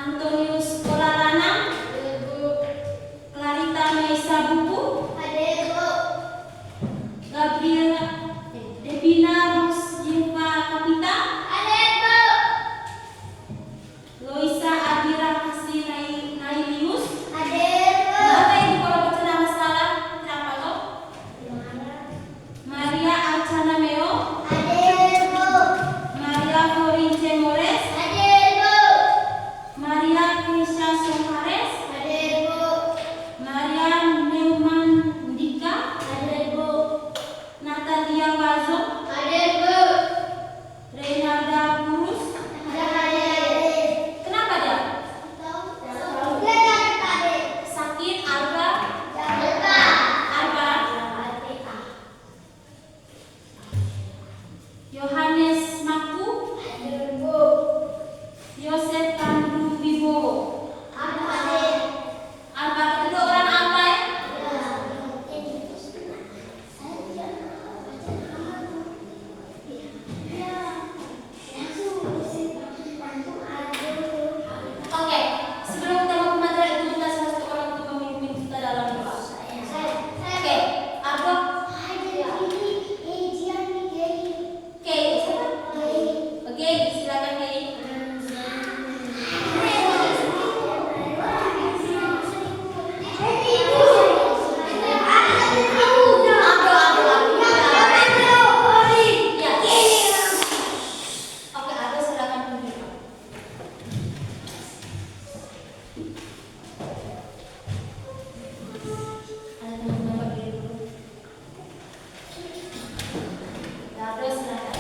Antonius Kolarana, Clarita Meisa Buku, Gabriela Devina Rusdiva Kapita, Loisa Adira Kasih Nailius. Kenapa ibu kalau baca nama salah? Kenapa lo? Maria Archana Meo, Maria Florince Mores, Maria Krisha Sohares, Maria Neumann Dika, Natalia Wazo, Renalda Purus. Kenapa dia? Sakit Alba. Yohanes Maku, Yosef Pandu Wibowo. Alba, kedua orang Alba ya? Oke, sebelum kita mau ke materi itu kita salah satu orang untuk memimpin kita dalam doa. Oke, Alba. Oke, siapa? Oke, silakan Kei. Oke, Alba silakan pimpin. Ada teman-teman berdiri dulu. Alba silakan.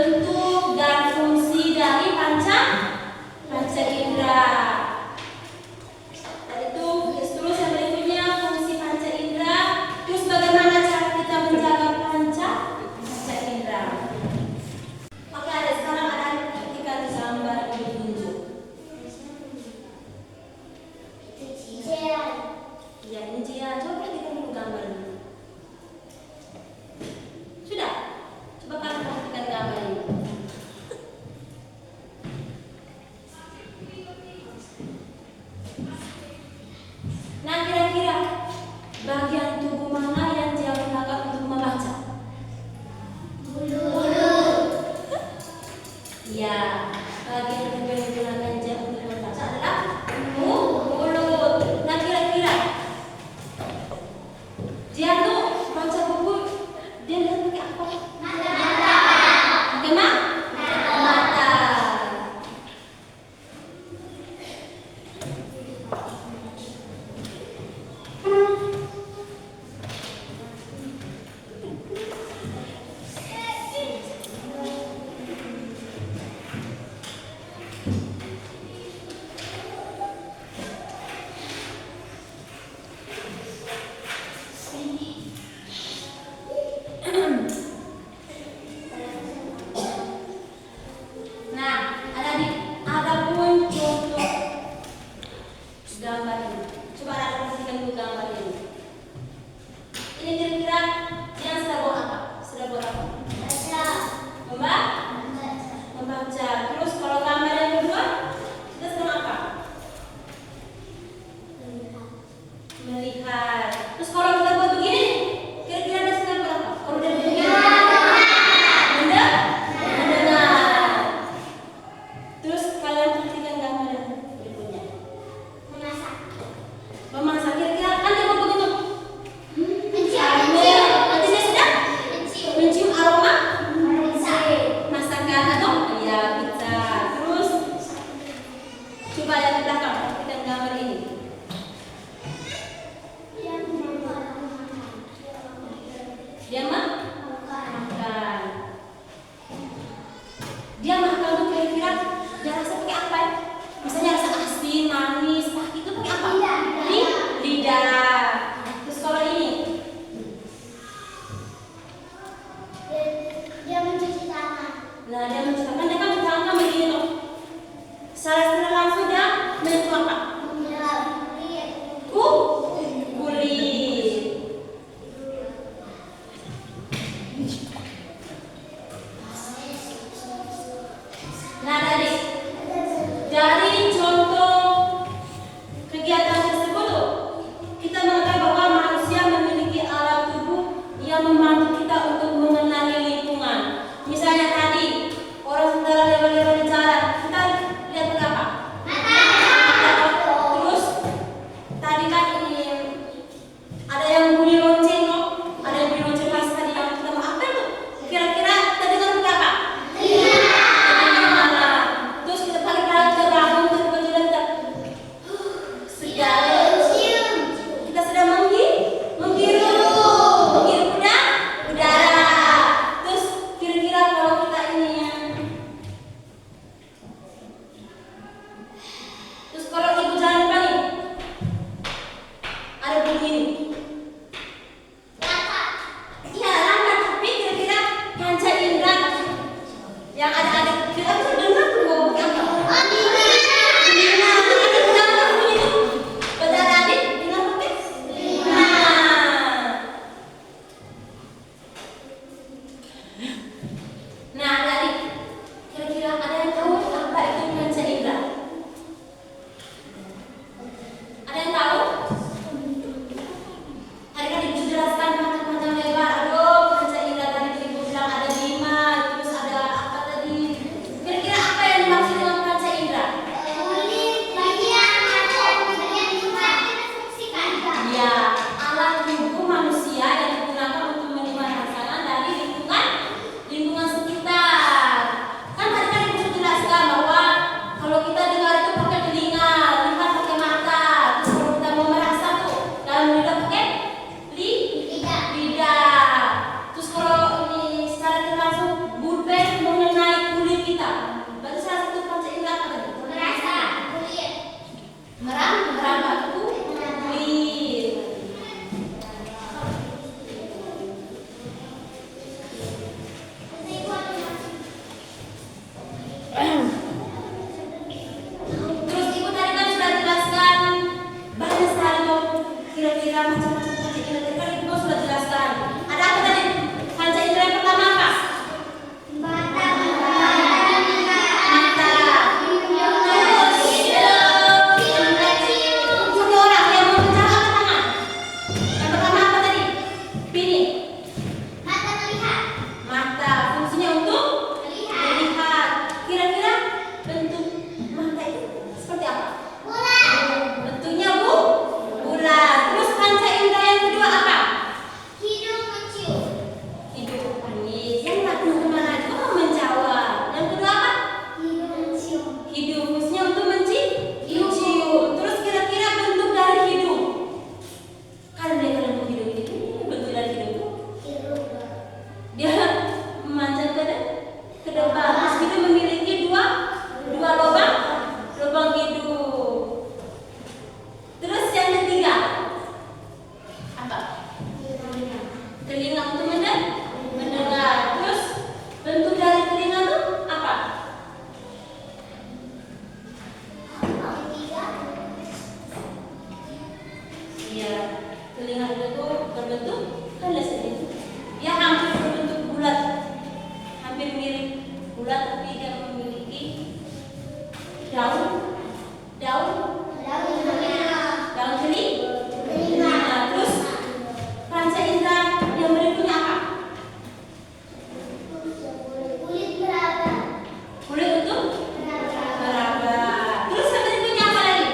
bentuk dan fungsi dari panca indera. Itu terus yang berikutnya fungsi panca indera. Terus bagaimana cara kita menjaga panca indera? Oke, sekarang ada perhatikan gambar yang ditunjuk. Ya, ini dia. Coba perhatikan dulu gambar ini. Sudah? Coba kalian perhatikan gambar ini. Nah, kira-kira bagian tubuh mana yang dia gunakan untuk membaca? Mulut. Ya, bagian tubuh yang digunakan dia untuk membaca adalah mulut. Nah, kira-kira dia tuh baca buku, dia lihat pakai apa? Mata. Pakai mata. Nah, ada pun contoh gambar ini. Coba ada perhatikan dulu gambar ini. Ini kira-kira dia sedang buat apa? Sedang buat apa? Membaca. Terus kalau gambar yang kedua, kita sedang apa? Melihat. Terus kalau kita buat begini, kira-kira dia sedang buat apa? Kalau dia begini, mendengar. Terus kalian perhatikan gambar yang berikutnya. Memasak. Kira-kira kan dia mau begitu. Nanti dia sedang mencium aroma masakan atau ya pizza. Terus coba lihat ke belakang, perhatikan gambar ini. Dia makan. Dia makan tuh kira-kira dia rasa pakai apa ya? Misalnya rasa asin, manis, pahit itu pakai apa? Lidah. Terus kalau ini, nah dia mencuci tangan, dia kan mencuci tangan begini tuh. Secara langsung dia menyentuh apa? Kulit. Nah, dari contoh kegiatan tersebut tuh, kita mengetahui bahwa manusia memiliki alat tubuh yang membantu kita untuk mengenali lingkungan. Misalnya tadi orang sedang lewat-lewat di jalan, kita lihat berapa? Terus tadi kan ini ada yang bunyi lonceng, loh. Ada yang bunyi lonceng pas tadi yang kita mau apel tuh. Kira-kira kita dengar berapa? Terus kita pakai kali kita bangun, kita berjalan, kita segala kita sedang menghirup udara. Daun, daun, daun kening. Nah, terus panca indera yang berikutnya apa? Kulit untuk meraba. Terus yang berikutnya apa lagi?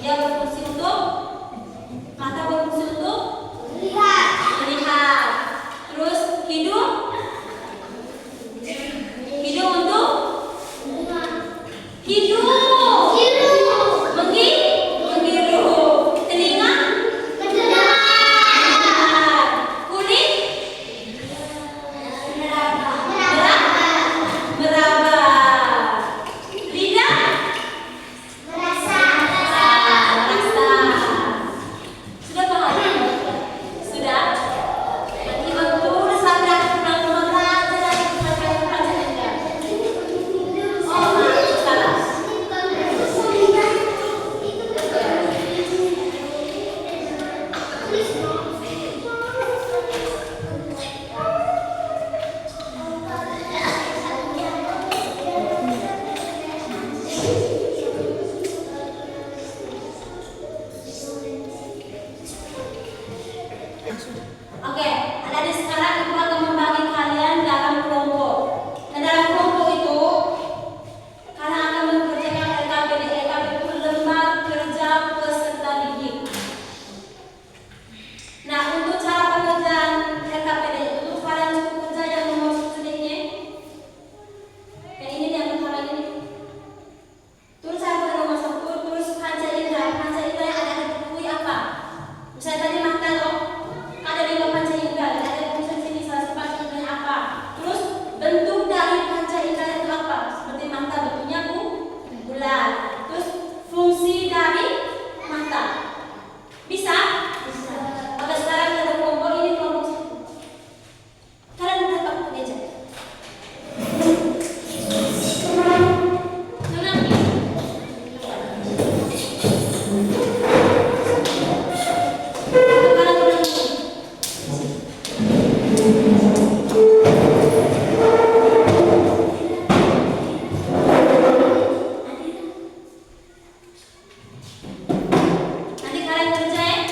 Dia berfungsi untuk mata, berfungsi untuk Lihat. melihat. Terus hidung untuk hidung menghirup. Telinga mendengar. Kulit meraba. Lidah Merasa. merasa. Sudah paham? Sudah? Nanti waktu sabar pulang rumah belajar enggak? Oh, salah. Oke, adik-adik sekarang ibu akan membagi kalian dalam kelompok. Dan dalam kelompok itu, kalian akan mengerjakan LKPD. LKPD itu lembar kerja peserta didik. Nah, untuk cara pengerjaan LKPD itu kalian cukup kerja yang nomor sedikitnya. Yang ini yang pertama ini. Tulis apa nomor 1, tulis panca indera. Panca indera yang ada di buku apa? Misalnya tadi mata loh. Ada 5 panca indera, ada tulisan sini salah satu panca indera apa? Terus bentuk dari panca indera itu apa? Seperti mata bentuknya bulat. Terus fungsi dari mata. Bisa? Bisa. Oke, sekarang kita kelompok ini kelompok 1. Kalian dapat meja. Tenang ya. Nanti kalian kerja ya.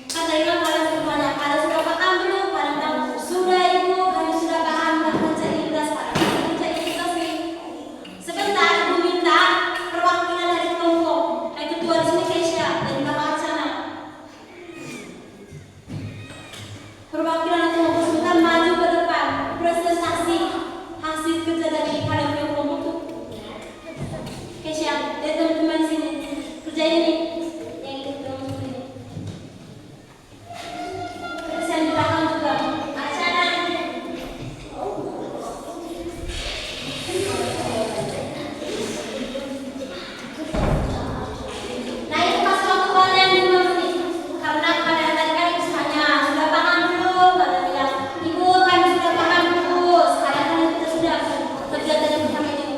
Kan tadi kan kalian sudah banyak. Kalian sudah paham belum? Kalian tahu sudah ibu. Kalian sudah paham kan kerja kita sekarang. Kerja kita sih. Sebentar ibu minta perwakilan dari kelompok. Yang ketua di sini Keisha dan juga Kak Archana. Perwakilan dari kelompok sebentar maju ke depan. Presentasi hasil kerja dari kalian punya kelompok tuh. Keisha dan teman-teman di sini kerja ini. Yang ikut kelompok ini. Terus yang di belakang juga Archana. Nah itu pas waktu kalian 5 menit. Karena kalian tadi kan ibu tanya sudah paham belum? Kalian bilang ibu kami sudah paham bu. Sekarang kan kita sudah kerja dari pertama ini.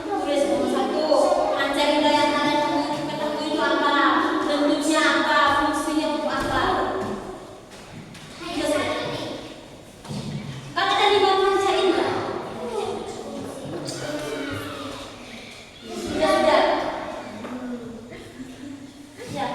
Tulis nomor 1. Panca indera yang kalian ketahui itu apa? Bentuknya apa? Fungsinya untuk apa? Sudah selesai. Kan ada 5 panca indera. Sudah. Ya.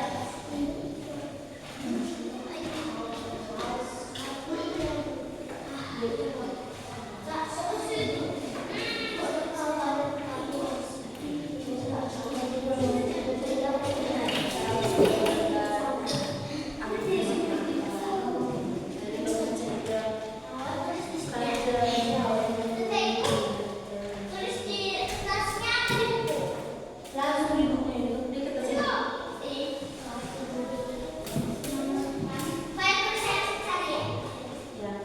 Langsung di buku ini, di kertas ini. Ya.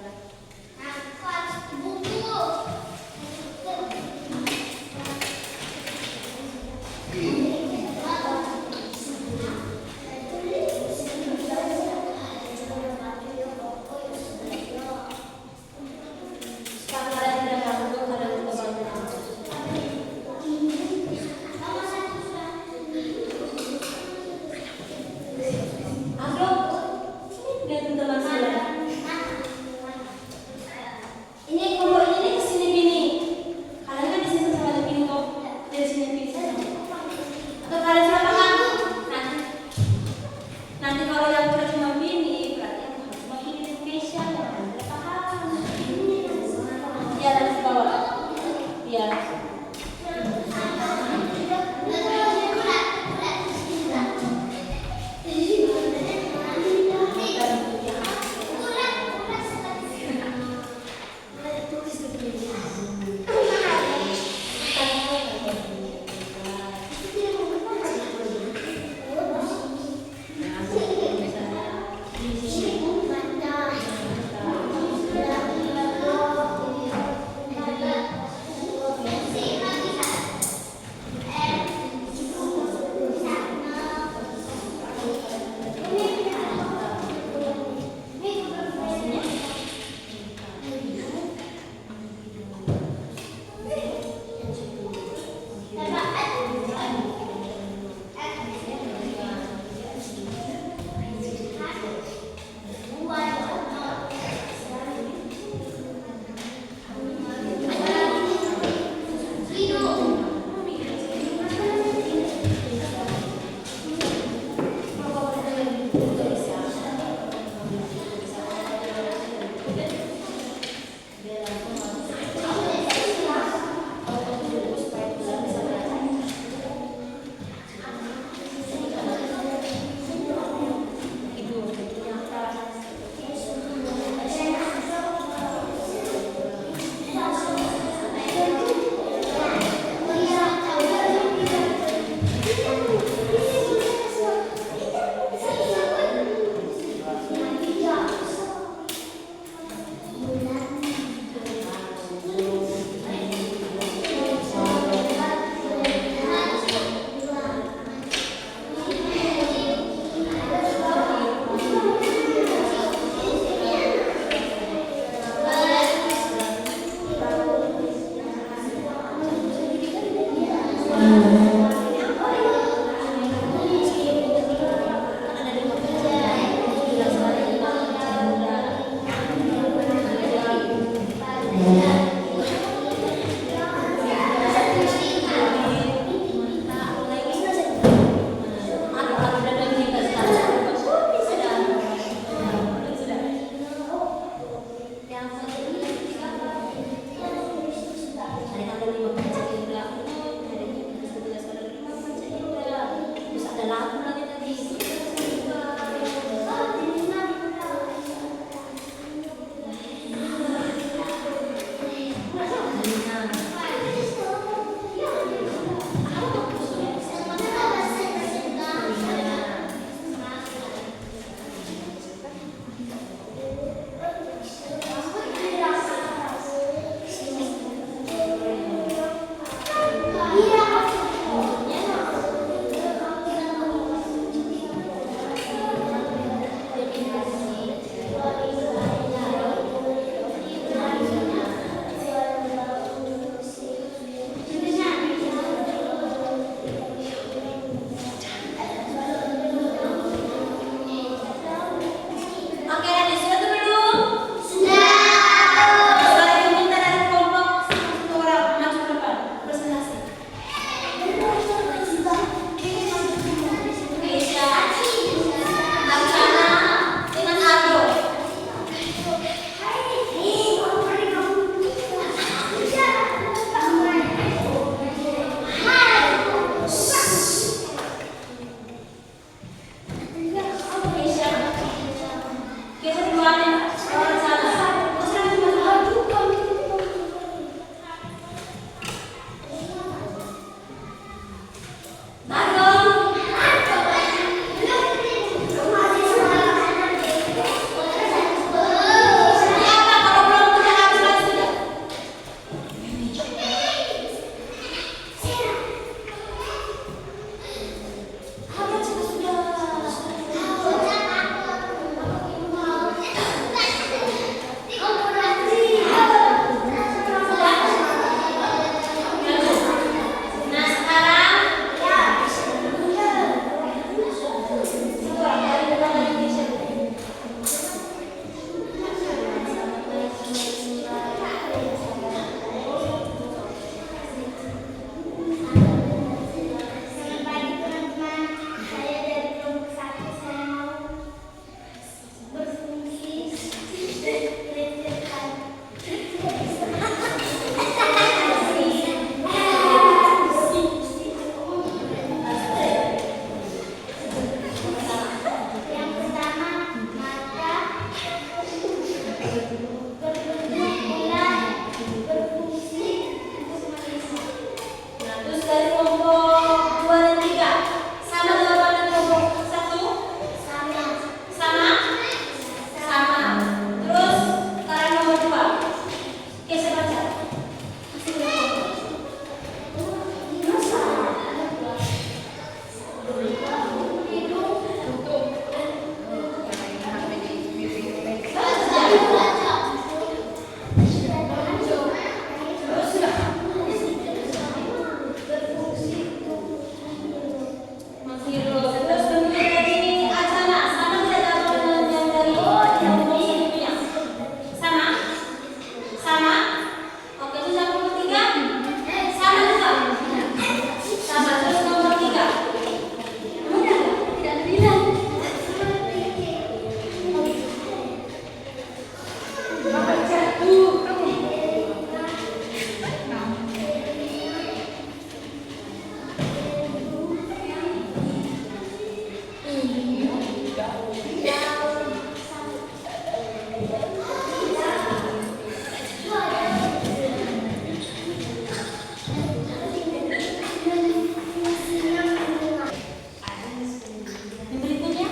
Yang berikutnya?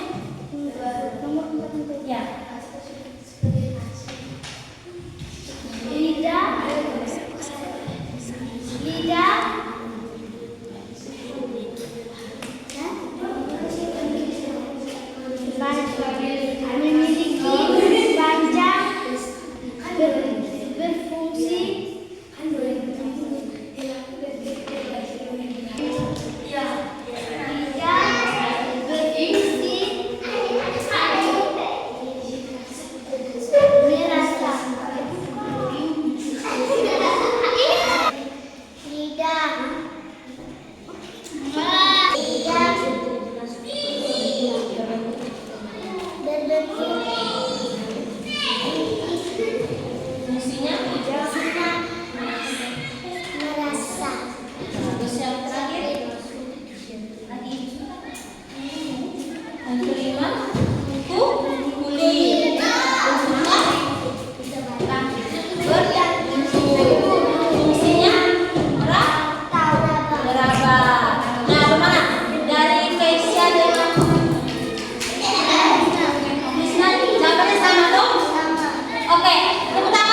Ya. Lidah. Lidah. Memiliki panjang berfungsi merasa lidah Fungsinya? merasa Terus yang terakhir? Tadi. Yang kelima? Kulit. Fungsinya? Meraba. Nah, bagaimana? Dari Keisha dengan Krisna, jawabannya sama dong? Oke, tepuk tangan.